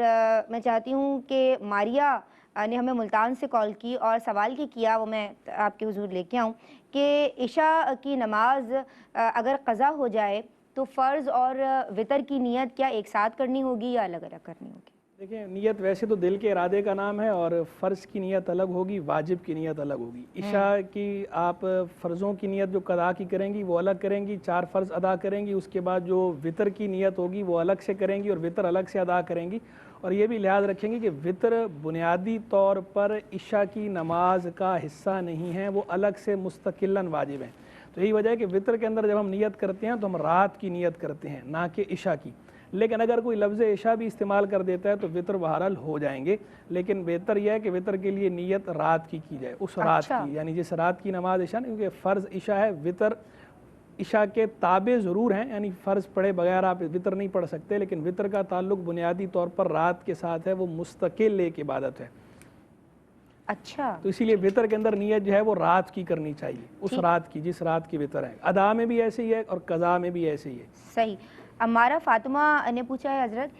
میں چاہتی ہوں کہ ماریہ ने हमें मुल्तान से कॉल की और सवाल की किया, वो मैं आपके हुजूर लेके आऊँ कि इशा की नमाज अगर क़ज़ा हो जाए तो फ़र्ज़ और वितर की नियत क्या एक साथ करनी होगी या अलग अलग करनी होगी? देखिए, नियत वैसे तो दिल के इरादे का नाम है और फ़र्ज़ की नियत अलग होगी, वाजिब की नियत अलग होगी। इशा की आप फ़र्ज़ों की नियत जो क़ज़ा की करेंगी वो अलग करेंगी, 4 फ़र्ज़ अदा करेंगी, उसके बाद जो वितर की नियत होगी वो अलग से करेंगी और वितर अलग से अदा करेंगी। और ये भी लिहाज रखेंगे कि वितर बुनियादी तौर पर इशा की नमाज का हिस्सा नहीं है, वो अलग से मुस्तकिलन वाजिब है। तो यही वजह है कि वितर के अंदर जब हम नियत करते हैं तो हम रात की नियत करते हैं, ना कि इशा की। लेकिन अगर कोई लफ्ज़ इशा भी इस्तेमाल कर देता है तो वितर बहरहाल हो जाएंगे, लेकिन बेहतर यह है कि वितर के लिए नियत रात की जाए, उस रात की, यानी जिस रात की नमाज इशा नहीं, क्योंकि फ़र्ज़ इशा है, वितर इशा के ताबे ज़रूर हैं, यानी फ़र्ज़ पढ़े बगैर आप वितर नहीं पढ़ सकते, लेकिन वितर का ताल्लुक बुनियादी तौर पर रात के साथ है, वो मुस्तकिल एक इबादत है। अच्छा, तो इसीलिए वितर के अंदर नियत जो है वो रात की करनी चाहिए, उस रात की जिस रात की वितर है। अदा में भी ऐसे ही है और क़ज़ा में भी ऐसे ही है। सही। अमारा फ़ातिमा ने पूछा है हज़रत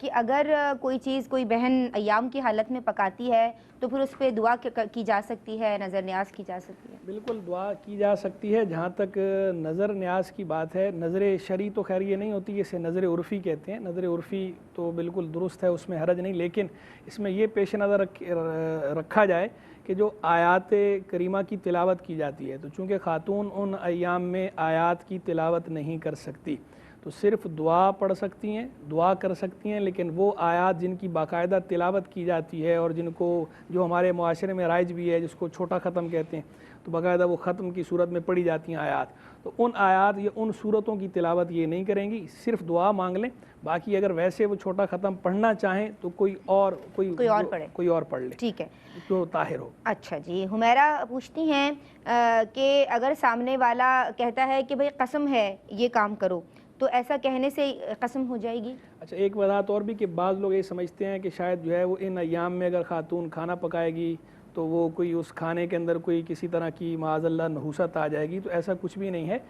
कि अगर कोई चीज़ कोई बहन अय्याम की हालत में पकाती है तो फिर उस पर दुआ की जा सकती है, नज़र न्याज की जा सकती है? बिल्कुल दुआ की जा सकती है। जहाँ तक नज़र न्याज की बात है, नज़र शरी तो खैर ये नहीं होती, इसे नज़र उर्फ़ी कहते हैं। नज़र उर्फ़ी तो बिल्कुल दुरुस्त है, उसमें हरज नहीं, लेकिन इसमें ये पेश नज़र रखा जाए कि जो आयात करीमा की तिलावत की जाती है, तो चूँकि ख़ातून उन अय्याम में आयात की तिलावत नहीं कर सकती, तो सिर्फ दुआ पढ़ सकती हैं, दुआ कर सकती हैं, लेकिन वो आयात जिनकी बाकायदा तिलावत की जाती है और जिनको जो हमारे मुआशरे में राइज भी है, जिसको छोटा ख़त्म कहते हैं, तो बाकायदा वो ख़त्म की सूरत में पढ़ी जाती हैं आयात, तो उन आयात या उन सूरतों की तिलावत ये नहीं करेंगी, सिर्फ दुआ मांग लें। बाकी अगर वैसे वो छोटा ख़त्म पढ़ना चाहें तो कोई और पढ़ ले, ठीक है, जो ताहिर हो। अच्छा जी। हुमैरा पूछती हैं कि अगर सामने वाला कहता है कि भाई कसम है ये काम करो, तो ऐसा कहने से कसम हो जाएगी? अच्छा, एक वजह और भी कि बाज़ लोग ये समझते हैं कि शायद जो है वो इन अय्याम में अगर ख़ातून खाना पकाएगी तो वो कोई उस खाने के अंदर कोई किसी तरह की माज़अल्लाह नहूसत आ जाएगी, तो ऐसा कुछ भी नहीं है।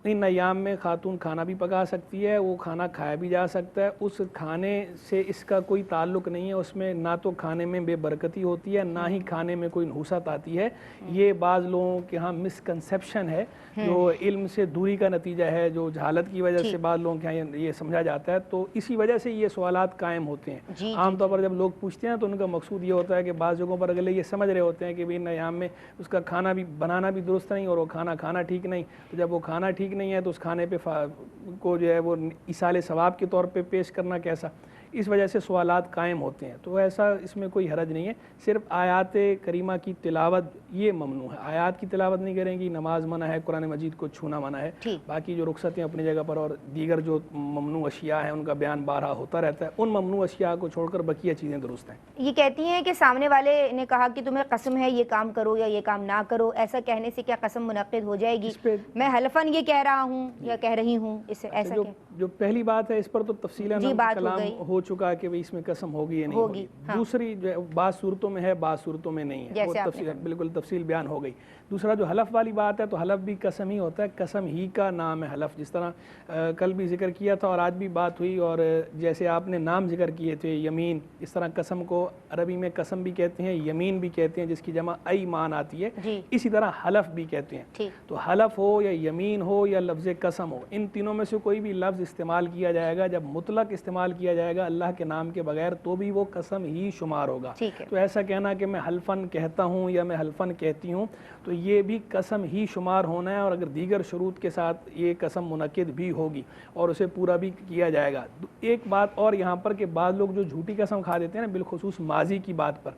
इन अय्याम में ख़ातून खाना भी पका सकती है, वो खाना खाया भी जा सकता है, उस खाने से इसका कोई ताल्लुक़ नहीं है, उसमें ना तो खाने में बेबरकती होती है, ना ही खाने में कोई नहूसत आती है। ये बाज़ लोगों के यहाँ मिसकंसेप्शन है, जो इल्म से दूरी का नतीजा है, जो जहालत की वजह से बाज़ लोगों के यहाँ ये समझा जाता है, तो इसी वजह से ये सवालात कायम होते हैं। आमतौर पर जब लोग पूछते हैं तो उनका मकसूद ये होता है कि बाज़ जगहों पर अगले ये समझ रहे होते हैं कि भाई इन अय्याम में उसका खाना भी बनाना भी दुरुस्त नहीं और वो खाना ठीक नहीं, तो जब वो खाना ठीक नहीं है तो उस खाने पे को जो है वो इसाले सवाब के तौर पे पेश करना कैसा, इस वजह से सवालात कायम होते हैं। तो ऐसा इसमें कोई हरज नहीं है, सिर्फ आयात करीमा की तिलावत ये ममनू है, आयात की तिलावत नहीं करेंगी, नमाज मना है, कुरान मजीद को छूना मना है, बाकी जो रुखसतें अपनी जगह पर और दीगर जो ममनू अशिया हैं उनका बयान बारहा होता रहता है, उन ममनू अशिया को छोड़कर बकिया चीज़ें दुरुस्त हैं। ये कहती हैं कि सामने वाले ने कहा कि तुम्हें कसम है ये काम करो या ये काम ना करो, ऐसा कहने से क्या कसम मुनक्किद हो जाएगी? मैं हलफन ये कह रहा हूँ या कह रही हूँ, इससे ऐसा जो पहली बात है इस पर तो तफसीलन कलाम हो चुका है कि भाई इसमें कसम होगी या नहीं होगी। दूसरी जो बात सूरतों में है, बात सूरतों में नहीं है, वो बिल्कुल तफसील बयान हो गई। दूसरा जो हलफ वाली बात है, तो हलफ भी कसम ही होता है, कसम ही का नाम है हलफ। जिस तरह कल भी जिक्र किया था और आज भी बात हुई, और जैसे आपने नाम जिक्र किए थे यमीन, इस तरह कसम को अरबी में कसम भी कहते हैं, यमीन भी कहते हैं, जिसकी जमा ईमान आती है, इसी तरह हलफ भी कहते हैं। तो हलफ हो या यमीन हो या लफ्ज़ कसम हो, इन तीनों में से कोई भी लफ्ज़ इस्तेमाल किया जाएगा, जब मुतलक इस्तेमाल किया जाएगा अल्लाह के नाम के बगैर, तो भी वो कसम ही शुमार होगा। तो ऐसा कहना कि मैं हल्फन कहता हूँ या मैं हल्फन कहती हूँ, तो ये भी कसम ही शुमार होना है, और अगर दीगर शुरूत के साथ ये कसम मुनक्किद भी होगी और उसे पूरा भी किया जाएगा। एक बात और यहाँ पर कि बाद लोग जो झूठी कसम खा देते हैं ना, बिलखुसूस माजी की बात पर,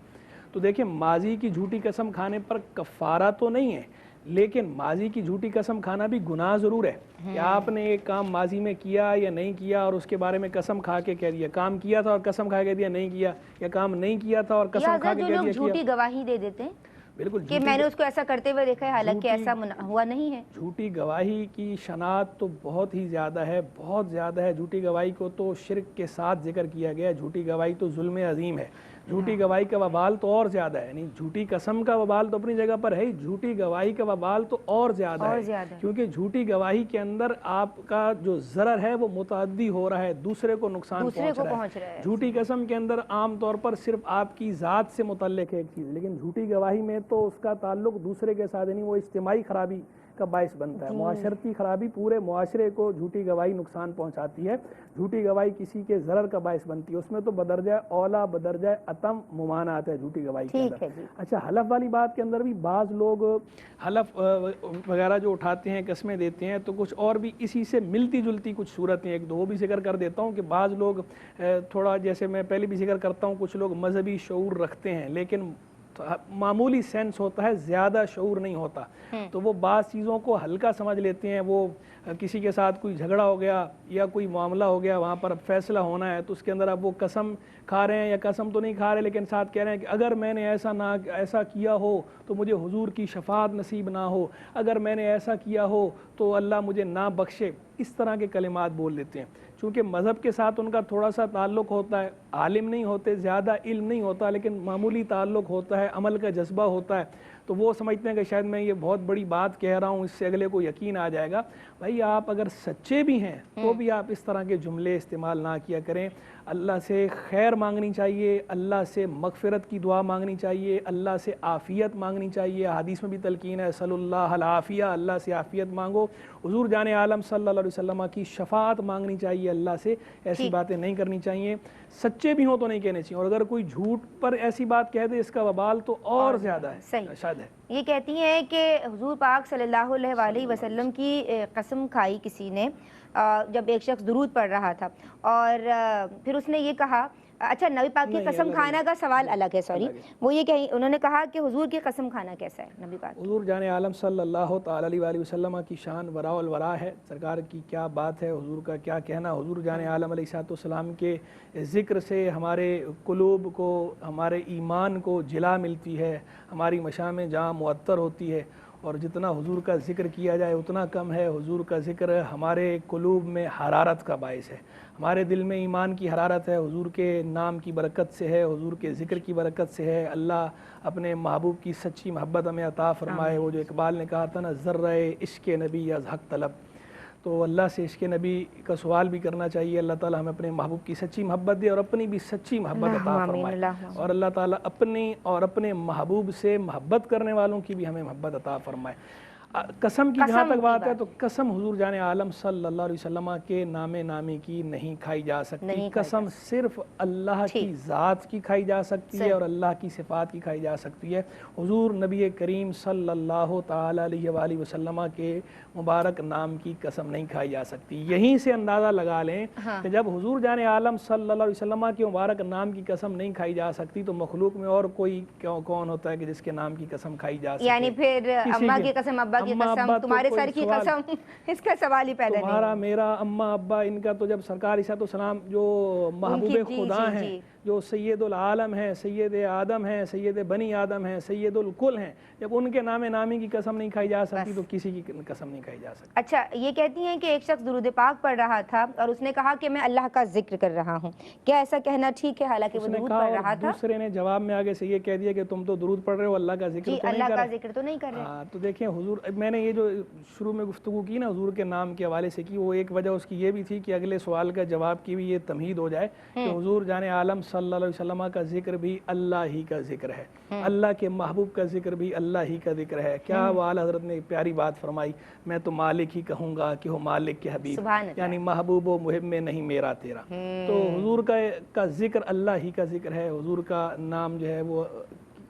तो देखिए माजी की झूठी कसम खाने पर कफ़ारा तो नहीं है, लेकिन माजी की झूठी कसम खाना भी गुनाह ज़रूर है कि आपने एक काम माजी में किया या नहीं किया और उसके बारे में कसम खा के कह दिया, काम किया था और कसम खा के दिया नहीं किया, या काम नहीं किया था और कसम खा के कह दिया झूठी गवाही दे देते हैं, बिल्कुल कि मैंने उसको ऐसा करते हुए देखा है, हालांकि ऐसा हुआ नहीं है। झूठी गवाही की शनात तो बहुत ही ज़्यादा है, बहुत ज़्यादा है। झूठी गवाही को तो शिर्क के साथ जिक्र किया गया है, झूठी गवाही तो जुल्म अजीम है। झूठी गवाही का वबाल तो और ज़्यादा है, यानी झूठी कसम का वबाल तो अपनी जगह पर है ही, झूठी गवाही का वबाल तो और ज़्यादा है, क्योंकि झूठी गवाही के अंदर आपका जो ज़रर है वो मुतअद्दी हो रहा है, दूसरे को नुकसान पहुँच रहा है। झूठी कसम के अंदर आम तौर पर सिर्फ आपकी ज़ात से मुतल्लिक़ है एक चीज़, लेकिन झूठी गवाही में तो उसका ताल्लुक दूसरे के साथ, यानी वो इज्तिमाई खराबी का बाइस बनता है, मुआशरती खराबी, पूरे मुआशरे को झूठी गवाही नुकसान पहुंचाती है, झूठी गवाही किसी के ज़रर का बाइस बनती है, उसमें तो बदरजा औला बदरजा अतम मुमाना आता है झूठी गवाही के अंदर। अच्छा, हलफ वाली बात के अंदर भी बाज़ लोग हलफ वगैरह जो उठाते हैं, कस्में देते हैं, तो कुछ और भी इसी से मिलती जुलती कुछ सूरतें एक दो भी जिक्र कर देता हूँ कि बाज़ लोग थोड़ा, जैसे मैं पहले भी जिक्र करता हूँ, कुछ लोग मजहबी शऊर रखते हैं लेकिन मामूली सेंस होता है, ज़्यादा शऊर नहीं होता, तो वो बाज़ चीज़ों को हल्का समझ लेते हैं। वो किसी के साथ कोई झगड़ा हो गया या कोई मामला हो गया, वहाँ पर अब फैसला होना है, तो उसके अंदर अब वो कसम खा रहे हैं, या कसम तो नहीं खा रहे लेकिन साथ कह रहे हैं कि अगर मैंने ऐसा किया हो तो मुझे हुजूर की शफाअत नसीब ना हो, अगर मैंने ऐसा किया हो तो अल्लाह मुझे ना बख्शे, इस तरह के कलिमात बोल लेते हैं। चूँकि मज़हब के साथ उनका थोड़ा सा ताल्लुक़ होता है, आलिम नहीं होते, ज़्यादा इल्म नहीं होता, लेकिन मामूली ताल्लुक़ होता है, अमल का जज्बा होता है, तो वो समझते हैं कि शायद मैं ये बहुत बड़ी बात कह रहा हूँ, इससे अगले को यकीन आ जाएगा। भाई आप अगर सच्चे भी हैं तो भी आप इस तरह के जुमले इस्तेमाल ना किया करें। अल्लाह से खैर मांगनी चाहिए, अल्लाह से मगफ़िरत की दुआ मांगनी चाहिए, अल्लाह से आफ़ियत मांगनी चाहिए। हदीस में भी तलकीन है सल्लल्लाहु अलैहि आफ़िया, अल्लाह से आफ़ियत मांगो। हुज़ूर जाने आलम सल्लल्लाहु अलैहि वसल्लम की शफ़ाअत मांगनी चाहिए अल्लाह से, ऐसी बातें नहीं करनी चाहिए। सच्चे भी हों तो नहीं कहने चाहिए, और अगर कोई झूठ पर ऐसी बात कह दे इसका वबाल तो और ज़्यादा है, शायद है। ये कहती हैं कि हुज़ूर पाक सल्लल्लाहु अलैहि वसल्लम की कसम खाई किसी ने, जब एक शख्स दुरूद पढ़ रहा था और फिर उसने ये कहा, अच्छा नबी पाक की कसम खाना का सवाल अलग है, सॉरी, वो ये कहीं उन्होंने कहा कि हुजूर की कसम खाना कैसा है नबी पाक? हुजूर जाने आलम सल्लल्लाहु तआला अलैहि वसल्लम की शान वराउल वरा है, सरकार की क्या बात है, हुजूर का क्या कहना। हुजूर जाने आलम अलैहिस्सलाम के ज़िक्र से हमारे कुलूब को, हमारे ईमान को जिला मिलती है, हमारी मशामें जहाँ मुअत्तर होती है, और जितना हुजूर का ज़िक्र किया जाए उतना कम है। हुजूर का ज़िक्र हमारे कुलूब में हरारत का बाइस है, हमारे दिल में ईमान की हरारत है, हुजूर के नाम की बरकत से है, हुजूर के ज़िक्र की बरकत से है। अल्लाह अपने महबूब की सच्ची मोहब्बत हमें अता फ़रमाए। वो जो इकबाल ने कहा था ना, ज़र्रे इश्क़ नबी अज़ हक़ तलब, तो अल्लाह से इश्क़ नबी का सवाल भी करना चाहिए। अल्लाह ताला हमें अपने महबूब की सच्ची मोहब्बत दे और अपनी भी सच्ची मोहब्बत अता फ़रमाए, और अल्लाह ताला अपनी और अपने महबूब से मोहब्बत करने वालों की भी हमें मोहब्बत अता फ़रमाए। कसम की जहाँ तक बात है, तो कसम हुजूर जाने आलम सल्लल्लाहु अलैहि वसल्लम के नामे नामी की नहीं खाई जा सकती। कसम सिर्फ अल्लाह की ज़ात की खाई जा सकती है और अल्लाह की सिफ़ात की खाई जा सकती है। हुजूर नबी करीम सल्लल्लाहु ताला अलैहि वसल्लम के मुबारक नाम की कसम नहीं खाई जा सकती। यहीं से अंदाज़ा लगा लें कि जब हुजूर जाने आलम सल्लल्लाहु अलैहि वसल्लम के मुबारक नाम की कसम नहीं खाई जा सकती, तो मखलूक में और कोई कौन होता है कि जिसके नाम की कसम खाई जा सकती? यानी फिर अम्मा की कसम, अब्बा की कसम, तुम्हारे सर की कसम, इसका सवाल ही पैदा नहीं। तुम्हारा, मेरा, अम्मा, अब्बा, इनका तो जब सरकार इस्लाम जो महबूब खुदा हैं, जो सैयदुल आलम हैं, सैयद आदम हैं, सैयद बनी आदम हैं, सैयदुल कुल हैं, जब उनके नामे नामी की कसम नहीं खाई जा सकती तो किसी की कसम नहीं खाई जा सकती। अच्छा, ये कहती हैं कि एक शख्स दुरूद पाक पढ़ रहा था और उसने कहा कि मैं अल्लाह का जिक्र कर रहा हूँ, क्या ऐसा कहना ठीक है? हालांकि वो दुरूद पढ़ रहा था। दूसरे ने जवाब में आगे से ये कह दिया कि तुम तो दुरूद पढ़ रहे हो, अल्लाह का जिक्र तो नहीं कर रहे। हाँ, तो देखिए हुजूर, मैंने ये जो शुरू में गुफ्तगू की ना हुजूर के नाम के हवाले से की, वो एक वजह उसकी ये भी थी कि अगले सवाल का जवाब की भी ये तमहीद हो जाए कि हुजूर जाने आलम सल्लल्लाहु अलैहि वसल्लम का जिक्र भी अल्लाह ही का जिक्र है, अल्लाह के महबूब का जिक्र भी अल्लाह ही का जिक्र है। क्या वो आला हज़रत ने प्यारी बात फरमाई, मैं तो मालिक ही कहूँगा कि हो मालिक के हबीब, यानी महबूब व मुहिब में नहीं मेरा तेरा। तो हुजूर का जिक्र अल्लाह ही का जिक्र है। हुजूर का नाम जो है वो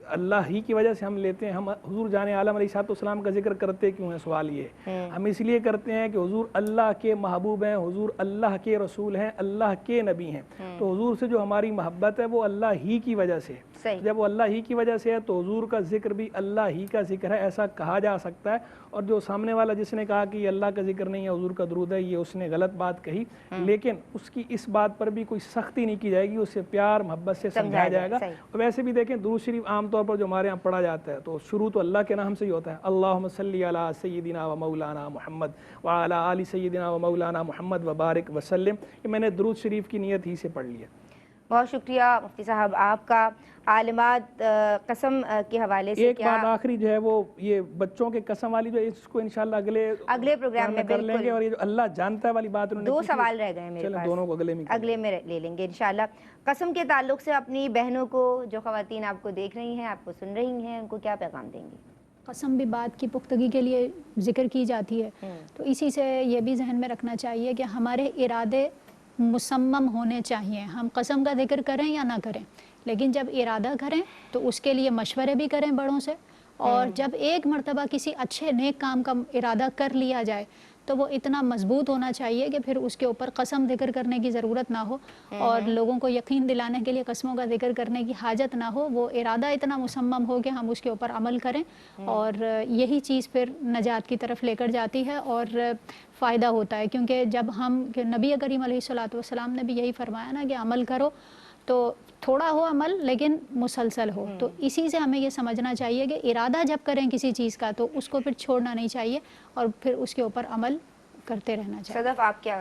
अल्लाह ही की वजह से हम लेते हैं। हम हुजूर जाने आलम अलैहिस्सलाम का जिक्र करते क्यों हैं? सवाल ये है। हम इसलिए करते हैं कि हुजूर अल्लाह के महबूब हैं, हुजूर अल्लाह के रसूल हैं, अल्लाह के नबी हैं। तो हुजूर से जो हमारी मोहब्बत है वो अल्लाह ही की वजह से, जब वो अल्लाह ही की वजह से है तो हुजूर का जिक्र भी अल्लाह ही का जिक्र है, ऐसा कहा जा सकता है। और जो सामने वाला जिसने कहा कि ये अल्लाह का जिक्र नहीं है, हुजूर का दुरूद है, ये उसने गलत बात कही, लेकिन उसकी इस बात पर भी कोई सख्ती नहीं की जाएगी, उससे प्यार मोहब्बत से समझाया जाएगा। और वैसे भी देखें दुरूद शरीफ आमतौर पर जो हमारे यहाँ पढ़ा जाता है तो शुरू तो अल्लाह के नाम से ही होता है, अल्लाहुम्मा सल्ली अला सय्यिदिना व मौलाना मुहम्मद व अला आलि सय्यिदिना व मौलाना मुहम्मद व बारिक वसल्लम। ये मैंने दुरूद शरीफ की नियत ही से पढ़ लिया। بہت شکریہ مفتی صاحب آپ کا. عالمات قسم کے حوالے سے ایک بات آخری جو ہے وہ یہ بچوں کے قسم والی جو اس کو انشاءاللہ اگلے پروگرام میں کر لیں گے, اور یہ جو اللہ جانتا ہے والی بات انہوں نے 2 سوال رہ گئے ہیں میرے پاس, دونوں کو اگلے میں لے لیں گے انشاءاللہ. قسم کے تعلق سے اپنی بہنوں کو, جو خواتین آپ کو دیکھ رہی ہیں, آپ کو سن رہی ہیں, ان کو کیا پیغام دیں گی؟ قسم بھی بات کی پختگی کے لیے ذکر کی جاتی ہے, تو اسی سے یہ بھی ذہن میں رکھنا چاہیے کہ ہمارے ارادے مصمم ہونے چاہیے. ہم قسم کا ذکر کریں یا نہ کریں, لیکن جب ارادہ کریں تو اس کے لیے مشورے بھی کریں بڑوں سے, اور جب ایک مرتبہ کسی اچھے نیک کام کا ارادہ کر لیا جائے تو وہ اتنا مضبوط ہونا چاہیے کہ پھر اس کے اوپر قسم ذکر کرنے کی ضرورت نہ ہو, اور لوگوں کو یقین دلانے کے لیے قسموں کا ذکر کرنے کی حاجت نہ ہو. وہ ارادہ اتنا مصمم ہو کہ ہم اس کے اوپر عمل کریں, اور یہی چیز پھر نجات کی طرف لے کر جاتی ہے اور فائدہ ہوتا ہے. کیونکہ جب کہ نبی کریم علیہ الصلوۃ والسلام نے بھی یہی فرمایا نا کہ عمل کرو تو تھوڑا ہو عمل لیکن مسلسل ہو. تو اسی سے ہمیں یہ سمجھنا چاہیے کہ ارادہ جب کریں کسی چیز کا تو اس کو پھر چھوڑنا نہیں چاہیے, اور پھر اس کے اوپر عمل کرتے رہنا چاہیے. صدف آپ کیا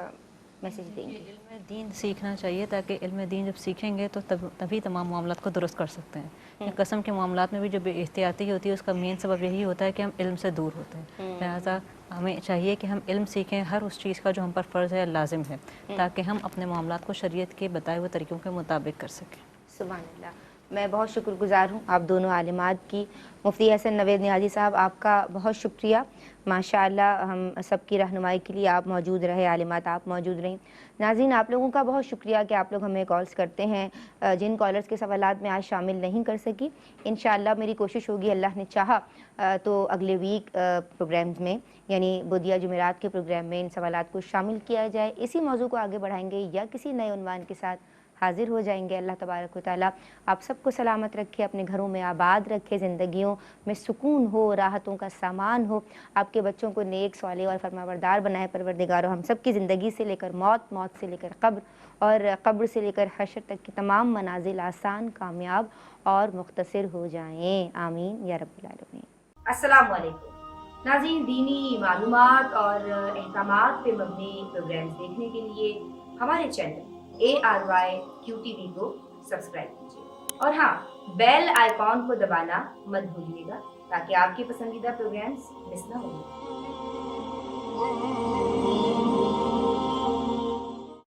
میسج دیں گے؟ علم دین سیکھنا چاہیے, تاکہ علم دین جب سیکھیں گے تو تبھی تمام معاملات کو درست کر سکتے ہیں. قسم کے معاملات میں بھی جو بے احتیاطی ہوتی ہے اس کا مین سبب یہی ہوتا ہے کہ ہم علم سے دور ہوتے ہیں. لہٰذا ہمیں چاہیے کہ ہم علم سیکھیں ہر اس چیز کا جو ہم پر فرض ہے, لازم ہے, تاکہ ہم اپنے معاملات کو شریعت کے بتائے ہوئے طریقوں کے مطابق کر سکیں. سبحان اللہ. میں بہت شکر گزار ہوں آپ دونوں عالمات کی. مفتی حسن نوید نیازی صاحب, آپ کا بہت شکریہ. ماشاءاللہ ہم سب کی رہنمائی کے لیے آپ موجود رہے, عالمات آپ موجود رہیں. ناظرین, آپ لوگوں کا بہت شکریہ کہ آپ لوگ ہمیں کالز کرتے ہیں. جن کالرز کے سوالات میں آج شامل نہیں کر سکی, انشاءاللہ میری کوشش ہوگی, اللہ نے چاہا تو اگلے ویک پروگرامز میں, یعنی بدھیا جمعرات کے پروگرام میں ان سوالات کو شامل کیا جائے. اسی موضوع کو آگے بڑھائیں گے یا کسی نئے عنوان کے ساتھ حاضر ہو جائیں گے. اللہ تبارک و تعالیٰ آپ سب کو سلامت رکھے, اپنے گھروں میں آباد رکھے, زندگیوں میں سکون ہو, راحتوں کا سامان ہو, آپ کے بچوں کو نیک, صالح اور فرمانبردار بنائے پروردگار. ہم سب کی زندگی سے لے کر موت, موت سے لے کر قبر, اور قبر سے لے کر حشر تک کی تمام منازل آسان, کامیاب اور مختصر ہو جائیں. آمین یا رب العالمین. السلام علیکم ناظرین. دینی معلومات اور احکامات پہ مبنی پروگرامز دیکھنے کے لیے ہمارے چینل ARYQTV کو سبسکرائب کیجیے, اور ہاں, بیل آئیکن کو دبانا مت بھولیے گا, تاکہ آپ کے پسندیدہ پروگرامز مس نہ ہوں.